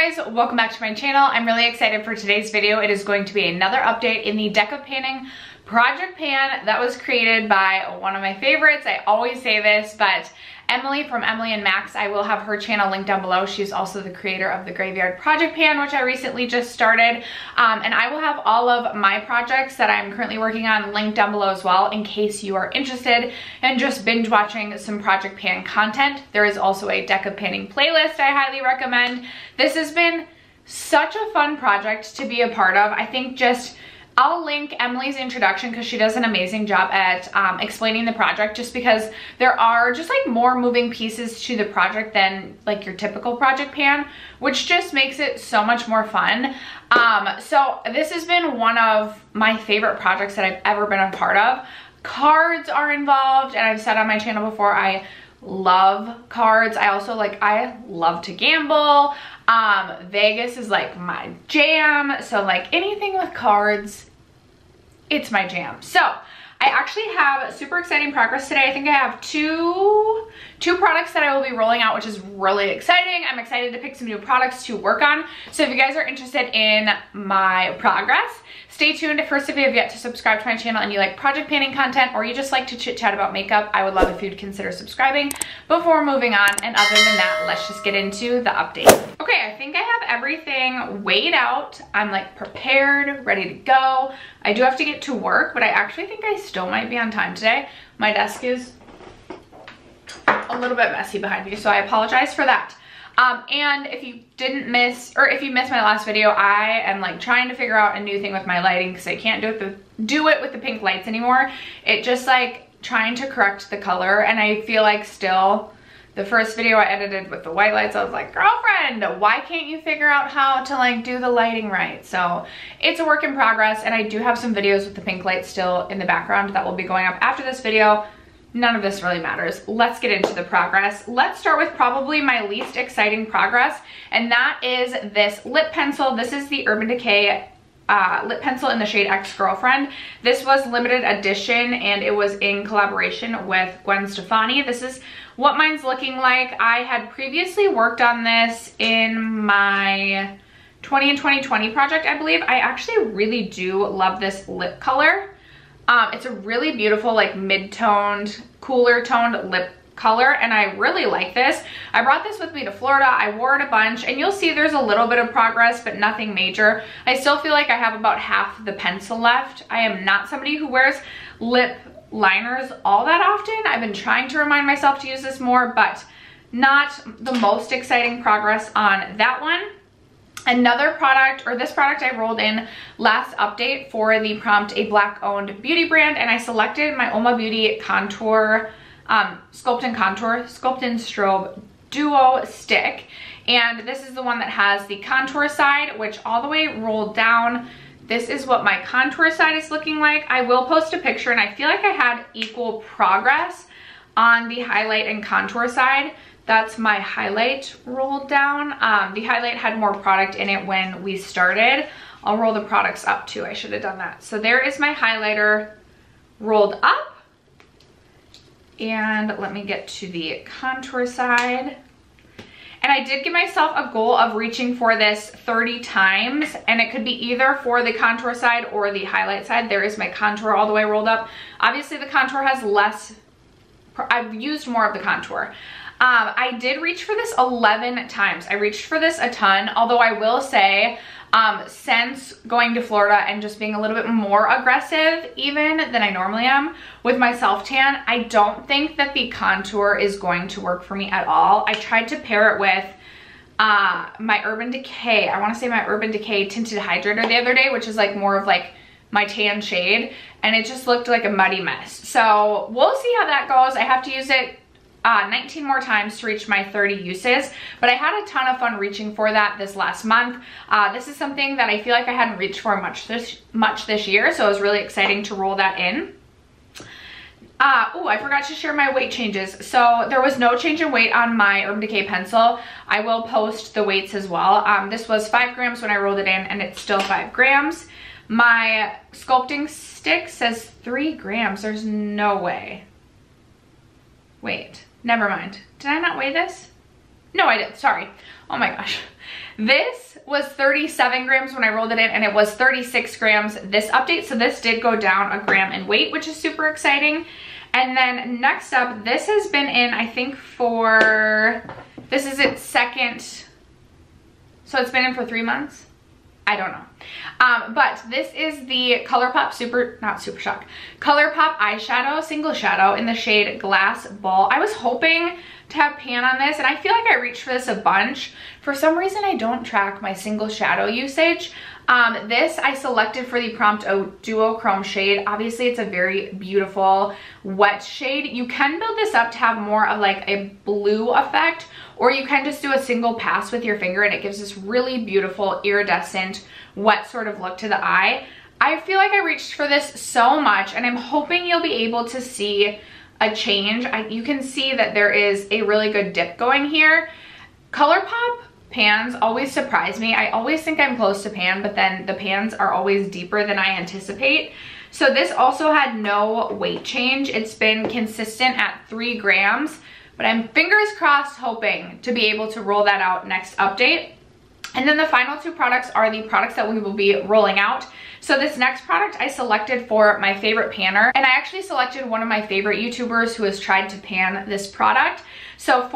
guys, welcome back to my channel. I'm really excited for today's video. It is going to be another update in the deck of panning project pan that was created by one of my favorites. I always say this, but Emily from Emily and Max. I will have her channel linked down below. She's also the creator of the Graveyard Project Pan, which I recently just started. And I will have all of my projects that I'm currently working on linked down below as well, in case you are interested in just binge watching some project pan content. There is also a deck of panning playlist I highly recommend. This has been such a fun project to be a part of. I think I'll link Emily's introduction because she does an amazing job at explaining the project, just because there are just like more moving pieces to the project than like your typical project pan, which just makes it so much more fun. So this has been one of my favorite projects that I've ever been a part of. Cards are involved, and I've said on my channel before, I love cards. I love to gamble. Vegas is like my jam. So like anything with cards, it's my jam. So I actually have super exciting progress today. I think I have two products that I will be rolling out, which is really exciting. I'm excited to pick some new products to work on. So if you guys are interested in my progress, stay tuned. First, if you have yet to subscribe to my channel and you like project panning content, or you just like to chit chat about makeup, I would love if you'd consider subscribing before moving on. And other than that, let's just get into the update. Okay, I think I have everything weighed out. I'm like prepared, ready to go. I do have to get to work, but I actually think I still might be on time today. My desk is a little bit messy behind me, so I apologize for that. And if you didn't miss, or if you missed my last video, I am like trying to figure out a new thing with my lighting because I can't do it with the pink lights anymore. It just like trying to correct the color, and I feel like still the first video I edited with the white lights, I was like, girlfriend, why can't you figure out how to like do the lighting right? So it's a work in progress, and I do have some videos with the pink lights still in the background that will be going up after this video. None of this really matters. Let's get into the progress. Let's start with probably my least exciting progress, and that is this lip pencil. This is the Urban Decay lip pencil in the shade Ex-Girlfriend. This was limited edition, and it was in collaboration with Gwen Stefani. This is what mine's looking like. I had previously worked on this in my 20 and 2020 project, I believe. I actually really do love this lip color. It's a really beautiful, like mid-toned, cooler toned lip color, and I really like this. I brought this with me to Florida. I wore it a bunch, and you'll see there's a little bit of progress, but nothing major. I still feel like I have about half the pencil left. I am not somebody who wears lip liners all that often. I've been trying to remind myself to use this more, but not the most exciting progress on that one. Another product, or this product, I rolled in last update for the prompt, a black owned beauty brand, and I selected my Oma Beauty Contour, Sculpt and Strobe Duo Stick. And this is the one that has the contour side, which all the way rolled down. This is what my contour side is looking like. I will post a picture, and I feel like I had equal progress on the highlight and contour side. That's my highlight rolled down. The highlight had more product in it when we started. I'll roll the products up too. I should have done that. So there is my highlighter rolled up. And let me get to the contour side. And I did give myself a goal of reaching for this 30 times, and it could be either for the contour side or the highlight side. There is my contour all the way rolled up. Obviously the contour has less, I've used more of the contour. I did reach for this 11 times. I reached for this a ton, although I will say, since going to Florida and just being a little bit more aggressive even than I normally am with my self tan, I don't think that the contour is going to work for me at all. I tried to pair it with my Urban Decay, I want to say my Urban Decay Tinted Hydrator the other day, which is like more of like my tan shade, and it just looked like a muddy mess. So we'll see how that goes. I have to use it 19 more times to reach my 30 uses, but I had a ton of fun reaching for that this last month. This is something that I feel like I hadn't reached for much this year, so it was really exciting to roll that in. Oh, I forgot to share my weight changes. So there was no change in weight on my Urban Decay pencil. I will post the weights as well. This was 5 grams when I rolled it in, and it's still 5 grams. My sculpting stick says 3 grams. There's no way. Wait. Never mind. Did I not weigh this? No, I did. Sorry. Oh my gosh. This was 37 grams when I rolled it in, and it was 36 grams this update. So this did go down a gram in weight, which is super exciting. And then next up, this has been in, I think this is its second, so it's been in for 3 months. I don't know. But this is the ColourPop ColourPop eyeshadow, single shadow in the shade Glass Ball. I was hoping to have pan on this, and I feel like I reached for this a bunch. For some reason, I don't track my single shadow usage. This I selected for the prompt a duochrome shade. Obviously, it's a very beautiful wet shade. You can build this up to have more of like a blue effect, or you can just do a single pass with your finger and it gives this really beautiful iridescent wet sort of look to the eye. I feel like I reached for this so much, and I'm hoping you'll be able to see a change. You can see that there is a really good dip going here. ColourPop pans always surprise me. I always think I'm close to pan, but then the pans are always deeper than I anticipate. So this also had no weight change. It's been consistent at 3 grams, but I'm fingers crossed hoping to be able to roll that out next update. And then the final 2 products are the products that we will be rolling out. So this next product I selected for my favorite panner, and I actually selected one of my favorite YouTubers who has tried to pan this product. So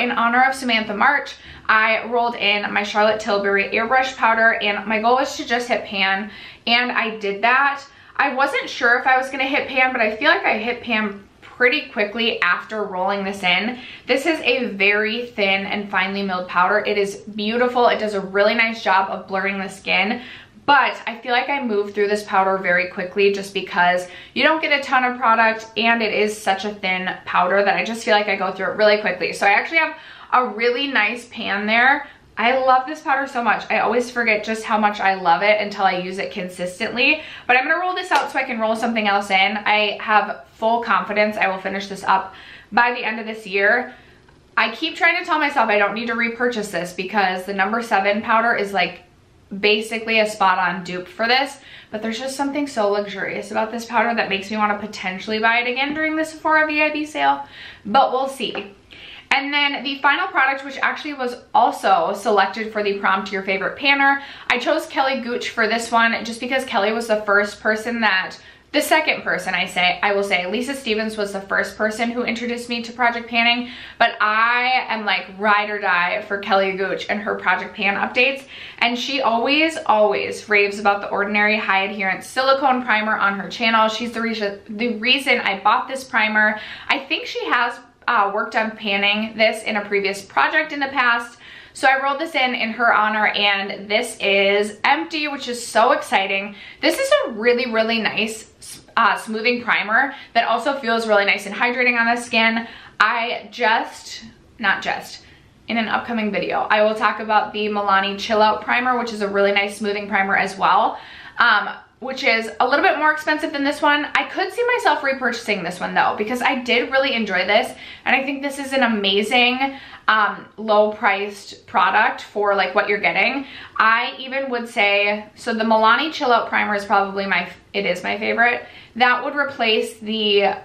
in honor of Samantha March, I rolled in my Charlotte Tilbury airbrush powder, and my goal was to just hit pan, and I did that. I wasn't sure if I was gonna hit pan, but I feel like I hit pan pretty quickly after rolling this in. This is a very thin and finely milled powder. It is beautiful. It does a really nice job of blurring the skin, but I feel like I moved through this powder very quickly just because you don't get a ton of product, and it is such a thin powder that I just feel like I go through it really quickly. So I actually have a really nice pan there. I love this powder so much. I always forget just how much I love it until I use it consistently. But I'm gonna roll this out so I can roll something else in. I have full confidence I will finish this up by the end of this year. I keep trying to tell myself I don't need to repurchase this because the number 7 powder is like basically a spot on dupe for this. But there's just something so luxurious about this powder that makes me want to potentially buy it again during the Sephora VIB sale. But we'll see. And then the final product, which actually was also selected for the prompt your favorite panner, I chose Kelly Gooch for this one just because Kelly was the second person I will say. Lisa Stevens was the first person who introduced me to project panning, but I am like ride or die for Kelly Gooch and her project pan updates. And she always raves about the Ordinary High Adherence Silicone Primer on her channel. She's the reason I bought this primer. I think she has worked on panning this in a previous project in the past. So I rolled this in her honor, and this is empty, which is so exciting. This is a really, really nice smoothing primer that also feels really nice and hydrating on the skin. In an upcoming video, I will talk about the Milani Chill Out Primer, which is a really nice smoothing primer as well. Which is a little bit more expensive than this one. I could see myself repurchasing this one though, because I did really enjoy this, and I think this is an amazing low-priced product for like what you're getting. I even would say, so the Milani Chill Out Primer is probably my favorite. That would replace the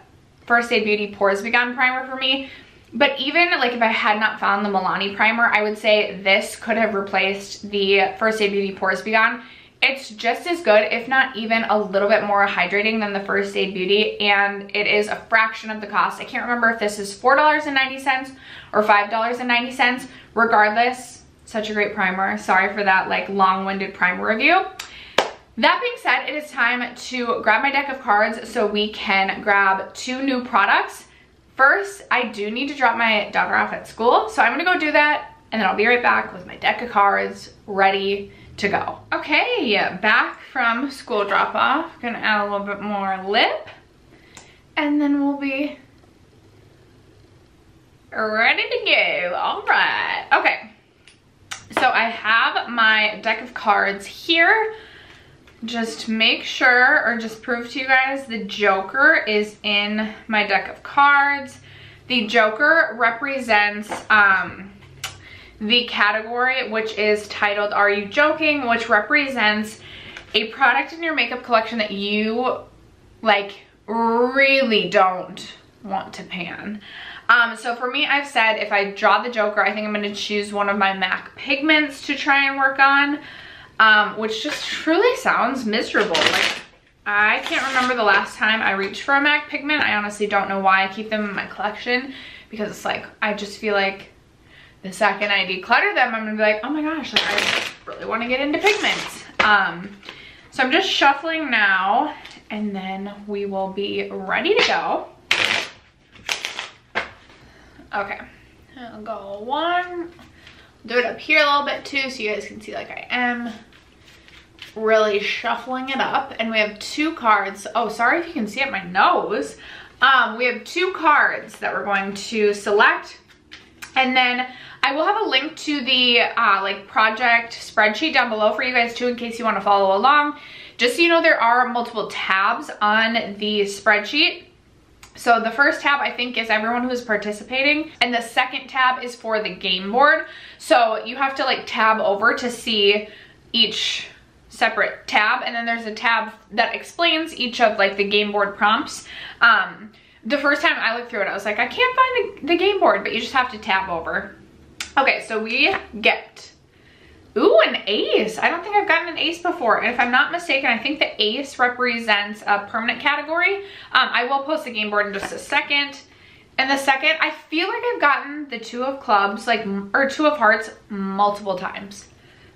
First Aid Beauty Pores Begone Primer for me. But even like if I had not found the Milani primer, I would say this could have replaced the First Aid Beauty Pores Begone. It's just as good, if not even a little bit more hydrating than the First Aid Beauty, and it is a fraction of the cost. I can't remember if this is $4.90 or $5.90. Regardless, such a great primer. Sorry for that like long-winded primer review. That being said, it is time to grab my deck of cards so we can grab 2 new products. First, I do need to drop my daughter off at school, so I'm gonna go do that, and then I'll be right back with my deck of cards ready to go. Okay, back from school drop off. Gonna add a little bit more lip, and then we'll be ready to go. All right, okay. So I have my deck of cards here. Just make sure, or just prove to you guys, the Joker is in my deck of cards. The Joker represents the category, which is titled Are You Joking?, which represents a product in your makeup collection that you like really don't want to pan. So for me, I've said if I draw the Joker, I think I'm going to choose one of my MAC pigments to try and work on, which just truly sounds miserable. Like, I can't remember the last time I reached for a MAC pigment. I honestly don't know why I keep them in my collection, because it's like, I just feel like the second I declutter them, I'm gonna be like, oh my gosh, like, I really want to get into pigments. So I'm just shuffling now, and then we will be ready to go. Okay, I'll go one, do it up here a little bit too, so you guys can see like I am really shuffling it up. And we have 2 cards. Oh, sorry if you can see it, my nose. We have 2 cards that we're going to select, and then I will have a link to the like project spreadsheet down below for you guys too, in case you want to follow along. Just so you know, there are multiple tabs on the spreadsheet. So the first tab, I think, is everyone who is participating, and the second tab is for the game board. So you have to like tab over to see each separate tab, and then there's a tab that explains each of like the game board prompts. The first time I looked through it, I was like, I can't find the game board, but you just have to tab over. Okay, so we get, ooh, an ace. I don't think I've gotten an ace before. And if I'm not mistaken, I think the ace represents a permanent category. I will post the game board in just a second. And the second, I feel like I've gotten the 2 of clubs, like, or 2 of hearts multiple times.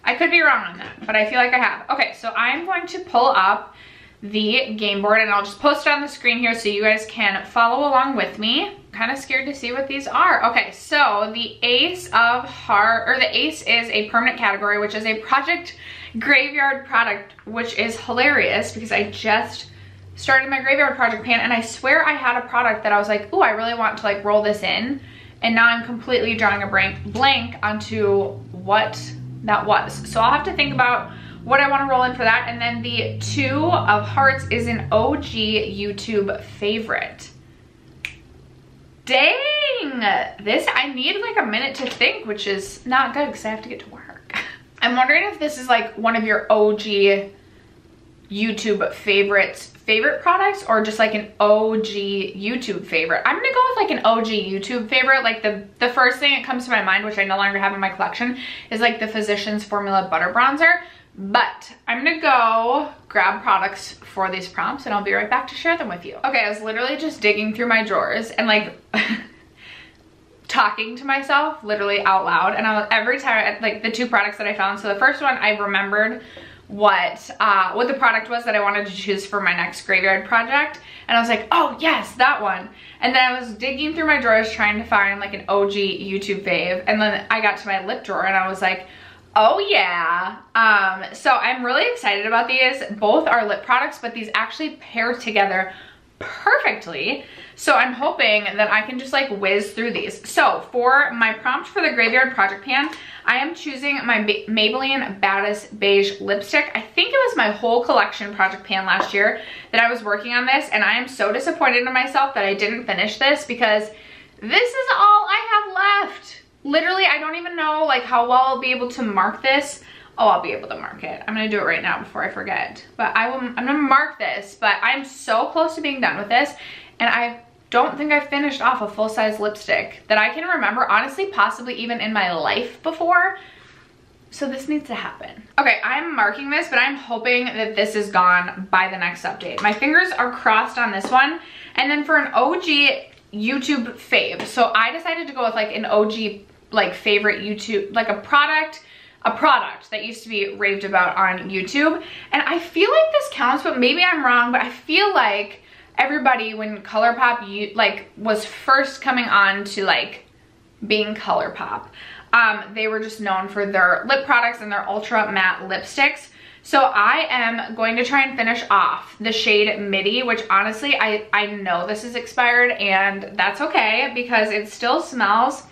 I could be wrong on that, but I feel like I have. Okay, so I'm going to pull up the game board, and I'll just post it on the screen here so you guys can follow along with me. Kind of scared to see what these are. Okay, so the ace of heart, or the ace is a permanent category, which is a project graveyard product, which is hilarious because I just started my graveyard project pan, and I swear I had a product that I was like, oh, I really want to like roll this in, and now I'm completely drawing a blank onto what that was. So I'll have to think about what I want to roll in for that. And then the 2 of hearts is an OG YouTube favorite. Dang, this, I need like a minute to think, which is not good because I have to get to work. I'm wondering if this is like one of your OG YouTube favorite products, or just like an OG YouTube favorite. I'm gonna go with like an OG YouTube favorite. Like the first thing that comes to my mind, which I no longer have in my collection, is like the Physicians Formula Butter Bronzer. But I'm gonna go grab products for these prompts, and I'll be right back to share them with you. Okay, I was literally just digging through my drawers and like talking to myself literally out loud. And every time, like the 2 products that I found. So the first one, I remembered what the product was that I wanted to choose for my next graveyard project, and I was like, oh yes, that one. And then I was digging through my drawers trying to find like an OG YouTube fave, and then I got to my lip drawer and I was like, oh yeah. So I'm really excited about these. Both are lip products, but these actually pair together perfectly. So I'm hoping that I can just like whiz through these. So for my prompt for the graveyard project pan, I am choosing my Maybelline Baddest Beige lipstick. I think it was my whole collection project pan last year that I was working on this, and I am so disappointed in myself that I didn't finish this, because this is all I have left. Literally, I don't even know like how well I'll be able to mark this. Oh, I'll be able to mark it. I'm gonna do it right now before I forget. But I'm gonna mark this, but I'm so close to being done with this, and I don't think I've finished off a full-size lipstick that I can remember, honestly, possibly even in my life before. So this needs to happen. Okay, I'm marking this, but I'm hoping that this is gone by the next update. My fingers are crossed on this one. And then for an OG YouTube fave, so I decided to go with like an OG like favorite YouTube, like a product that used to be raved about on YouTube. And I feel like this counts, but maybe I'm wrong, but I feel like everybody, when ColourPop like was first coming on to like being ColourPop, they were just known for their lip products and their ultra matte lipsticks. So I am going to try and finish off the shade Midi, which honestly, I know this is expired, and that's okay because it still smells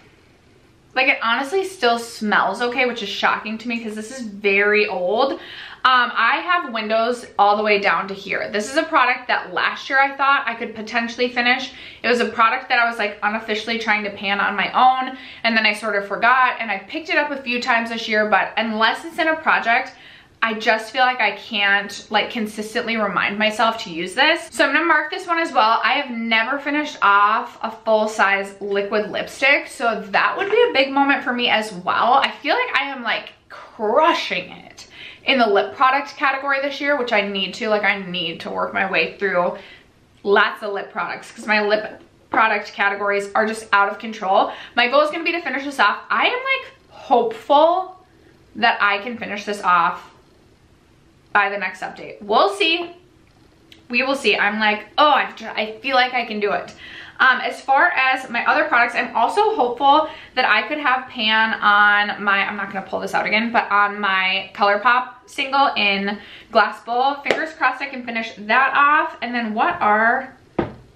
like, it honestly still smells okay, which is shocking to me because this is very old. I have windows all the way down to here. This is a product that last year I thought I could potentially finish. It was a product that I was like unofficially trying to pan on my own, and then I sort of forgot, and I picked it up a few times this year, but unless it's in a project, I just feel like I can't like consistently remind myself to use this. So I'm gonna mark this one as well. I have never finished off a full-size liquid lipstick, so that would be a big moment for me as well. I feel like I am like crushing it in the lip product category this year, which I need to. Like, I need to work my way through lots of lip products because my lip product categories are just out of control. My goal is gonna be to finish this off. I am like hopeful that I can finish this off by the next update. We'll see. We will see. I'm like, oh, I feel like I can do it. As far as my other products, I'm also hopeful that I could have pan on my, I'm not gonna pull this out again, but on my ColourPop single in Glass Bowl. Fingers crossed I can finish that off. And then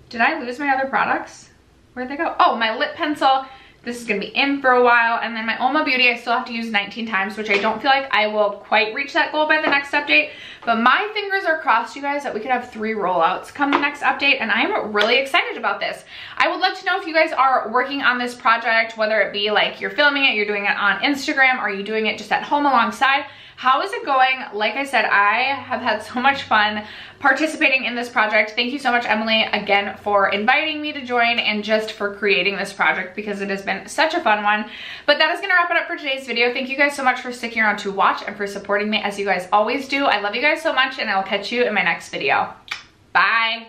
did I lose my other products? Where'd they go? Oh, my lip pencil. This is gonna be in for a while. And then my Oma Beauty, I still have to use 19 times, which I don't feel like I will quite reach that goal by the next update. But my fingers are crossed, you guys, that we could have 3 rollouts come the next update. And I'm really excited about this. I would love to know if you guys are working on this project, whether it be like you're filming it, you're doing it on Instagram, or you doing it just at home alongside. How is it going? Like I said, I have had so much fun participating in this project. Thank you so much, Emily, again, for inviting me to join and just for creating this project, because it has been such a fun one. But that is gonna wrap it up for today's video. Thank you guys so much for sticking around to watch and for supporting me as you guys always do. I love you guys so much, and I will catch you in my next video. Bye.